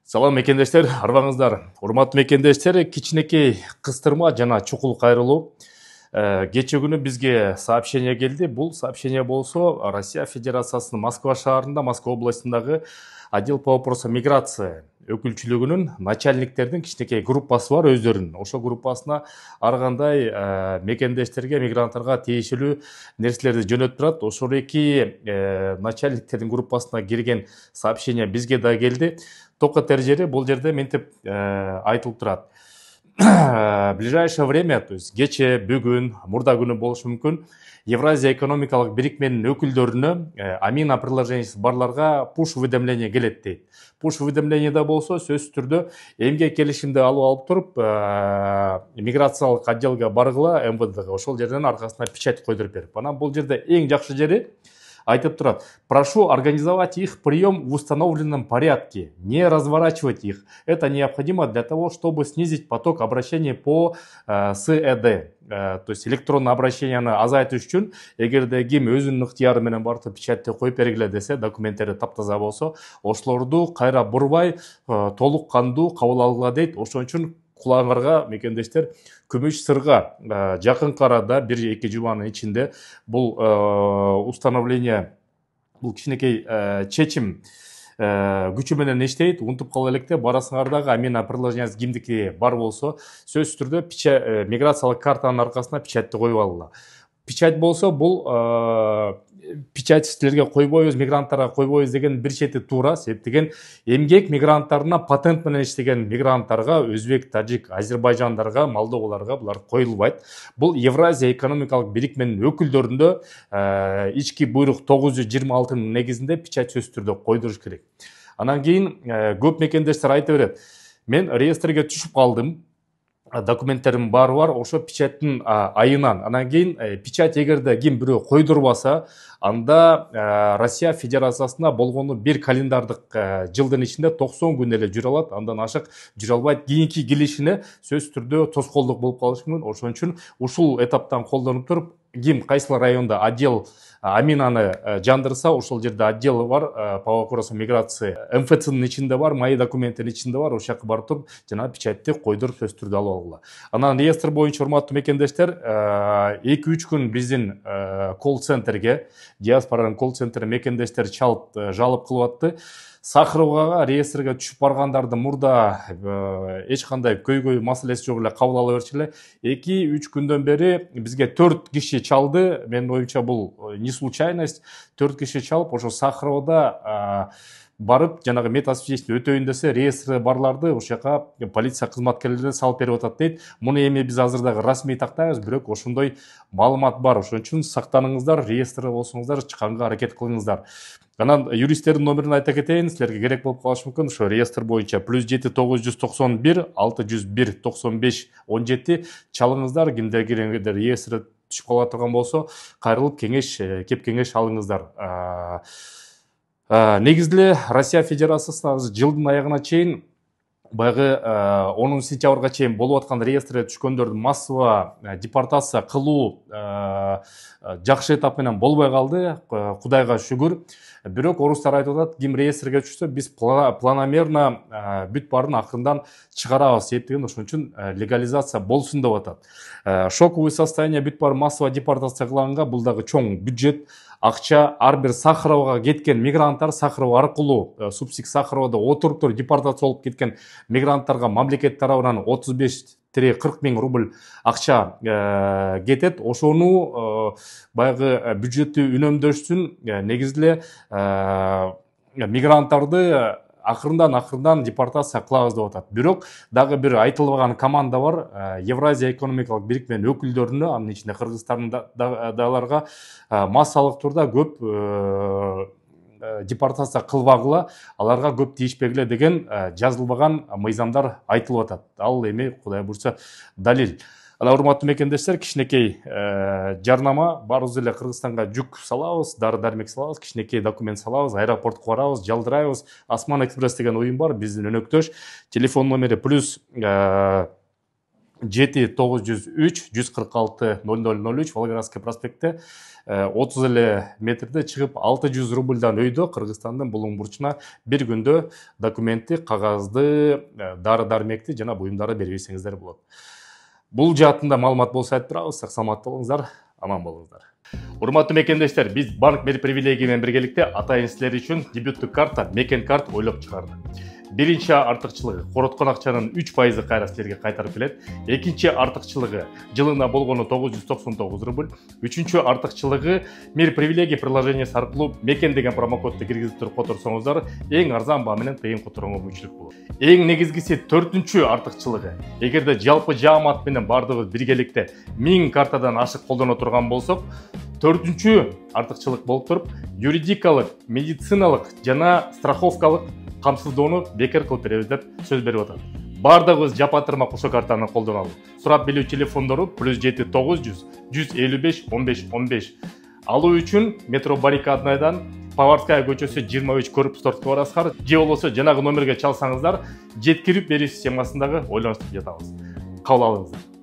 Салам мекендештер, арбаңыздар. Урматтуу мекендештер, кичинекей кыстырма жана чукул кайрылуу. Кече күнү бизге сообщение келди. Бул сообщение болсо Россия Федерациясынын Москва шаарында, Москва областындагы отдел по вопросам миграция өкүлчүлүгүнүн начальниктердин кичинекей группасы бар өздөрүнүн. Ошо группасына ар кандай мекендештерге, мигранттарга тиешелүү нерселерди жөнөтүп турат. Ошол эки начальниктердин группасына кирген сообщение бизге да келди. Токотер жери бул жерде мынтип айтылып турат. В ближайшее время, то есть кече, бүгүн, мурда күнү болушу мүмкүн, Евразия экономикалык бирикменин өкүлдөрүнө Амина приложениеси барларга пуш уведомление келет дейт. Пуш уведомлениеде болсо сөзсүз түрдө эмгек келишимди алып туруп миграциялык отделге баргыла МВДга, ошол жерден аркасына печать койдуруп берип. Анан бул жерде эң жакшы жери айтып турат: прошу организовать их прием в установленном порядке, не разворачивать их. Это необходимо для того, чтобы снизить поток обращений по СЭД. То есть электронный обращение азайтыш үчүн, эгерде ким өзүнүн ыктыяры менен барып печатьти коюп бергиле десе, документтери таптаза болсо, ошолорду кайра бурбай толук кандуу кабыл алгыла дейт. Ошон үчүн кулаңарга мекендештер, күмүш сырга жакынкы арада 1-2 жуманын ичинде бул установление, бул кичинекей чечим күчү менен иштейт. Унутуп кала электе, барасыңар дагы Амина приложениясы кимдики бар болсо, сөзсүз түрдө миграциялык картанын аркасына печатьти коюп алгыла. Печать болсо, бул печать силерге койбойбуз, мигранттарга койбойбуз деген бир чети туура. Себеп деген эмгек мигранттарына патент менен иштеген мигранттарга, өзбек, тажик, азербайжандарга, молдоваларга булар коюлбайт. Бул Евразия экономикалык бирикменин өкүлдөрүндө ички буйрук 926-нын негизинде печать сөзсүз түрдө койдуруш керек. Анан кийин көп мекендештер айта берет: мен реестрге түшүп калдым, документтерим баары бар, ошо печаттын айынан. Анан кийин печать эгерде ким бирөө койдурбаса, анда Россия Федерациясында болгону бир календардык жылдын ичинде 90 күн эле жүрө алат. Андан ашык жүрө албайт. Кийинки келишине сөзсүз түрдө тоскоолдук болуп калышы мүмкүн. Ошон үчүн ушул этаптан колдонуп туруп, ким кайсыл районда отдел Аминаны жандырса, ошол жерде отдел бар по вопросам миграции, МФЦнын ичинде бар, мои документтин ичинде бар. Ошол жака барып туруп жана печатьти койдуруп сөзсүз түрдө алып алгыла. Анан реестр боюнча, урматтуу мекендештер, 2-3 күн биздин колл-центрге, диаспоранын колл-центри мекендештер жалып кылып атты. Сахаровага реестрге түшүп баргандарды мурда эч кандай көйгөй маселеси жок эле кабыл ала берчү. 2-3 күндөн бери бизге 4 киши чалды. Менин оюмча бул не случайность. 4 киши чалып, ошо Сахаровда барып, жанагы метасвидетельство өтөйүн десе, реестрде барларды ошол жака полиция кызматкерлери салып берип атат дейт. Муну эми биз азыр дагы расмий тактайбыз, бирок ошондой маалымат бар. Ошон үчүн сактаныңыздар, реестрде болсоңуздар, чыкканга аракет кылыңыздар. Анан юристтердин номерин айта кетейин, силерге керек болуп калышы мүмкүн. Ошо реестр боюнча +7 991 601 95 17 чалыңыздар. Кимдер реестрде түшүп кала турган болсо, кайрылып кеп кеңеш алыңыздар. Негизде Россия Федерациясына жылдын аягына чейин, баягы 10 сентябрга чейин болуп аткан реестрге түшкөндөрдүн массово депортация кылуу жакшы этап менен болбой калды, Кудайга шүгүр. Бирок орустар айтып атат, ким реестрге түшсө, биз планомерно бүт баарын акырындан чыгарабыз. Себеп деген ошон үчүн легализация болсун деп атат. Шоковый состояние бүт баары массово депортация кылганга, бул дагы чоң бюджет, акча. Ар бир Сахаровга кеткен мигранттар, Сахаров аркылуу субсик Сахаровда отырып туруп депортация болуп кеткен мигранттарга мамлекет тарабынан 35-40 миң рубль акча кетет. Ошону баягы бюджетти үнөмдөштүн, негизде мигранттарды акырындан депортация кылабыз деп атат. Бирок дагы бир айтылбаган команда бар. Евразия экономикалык бирикменин өкүлдөрүнө, анын ичинде кыргызстандагыларга массалык турда көп депортация кылбагыла, аларга көп тийишпегиле деген жазылбаган мыйзамдар айтылып атат. Ал эми Кудай буйрса далил. Ана урматтуу мекендештер, кичинекей жарнама, барыбыз эле Кыргызстанга жүк салабыз, дары-дармек салабыз, кичинекей документ салабыз, аэропортко барабыз, жалдырайбыз. Осман экспресс деген уюм бар, биздин өнөктөш. Телефон номери 7-903-146-0003 Волгоградский проспектте 30 эле метрде чыгып 600 рубльдан өйдө Кыргызстандын булуң бурчуна бир күндө документти, кагазды, дары-дармекти жана буюмдарды берип берсеңиздер болот. Бул жаатында маалымат болсо айтып турабыз. Саламатта болуңуздар, аман болуңуздар. Урматтуу мекендештер, биз банк бир привилегия менен биргеликте атайын силер үчүн дебюттук карта, мекен карт ойлоп чыгардык. Биринчи артыкчылыгы короткон акчанын 3% кайра силерге кайтарып келет. Экинчи артыкчылыгы жылына болгону 999 рубль. Үчүнчү артыкчылыгы мир привилегия приложениясы аркылуу мекен деген промокодду киргизип туруп которсоңуздар эң арзан баа менен тыйын которууга мүмкүнчүлүк болот. Эң негизгиси төртүнчү артыкчылыгы, эгерде жалпы жаамат менен бардыгыбыз биргеликте 1000 картадан ашык колдоно турган болсок, төртүнчү артыкчылык болуп туруп, юридикалык, медициналык жана страховкалык камсыздоону бекер кылып беребиз деп сөз берип атат. Бардыгыбыз жапатырмак ошол картаны колдоналы. Сурап билүү телефондору +7 900 155 15 15. Алуу үчүн метро Баррикадныйдан Поварская көчөсү 23 корпус 4 барасыздар. Же болбосо жанагы номерге чалсаңыздар, жеткирип берүү системасындагы ойлонуштуп жатабыз. Кабыл алыңыздар.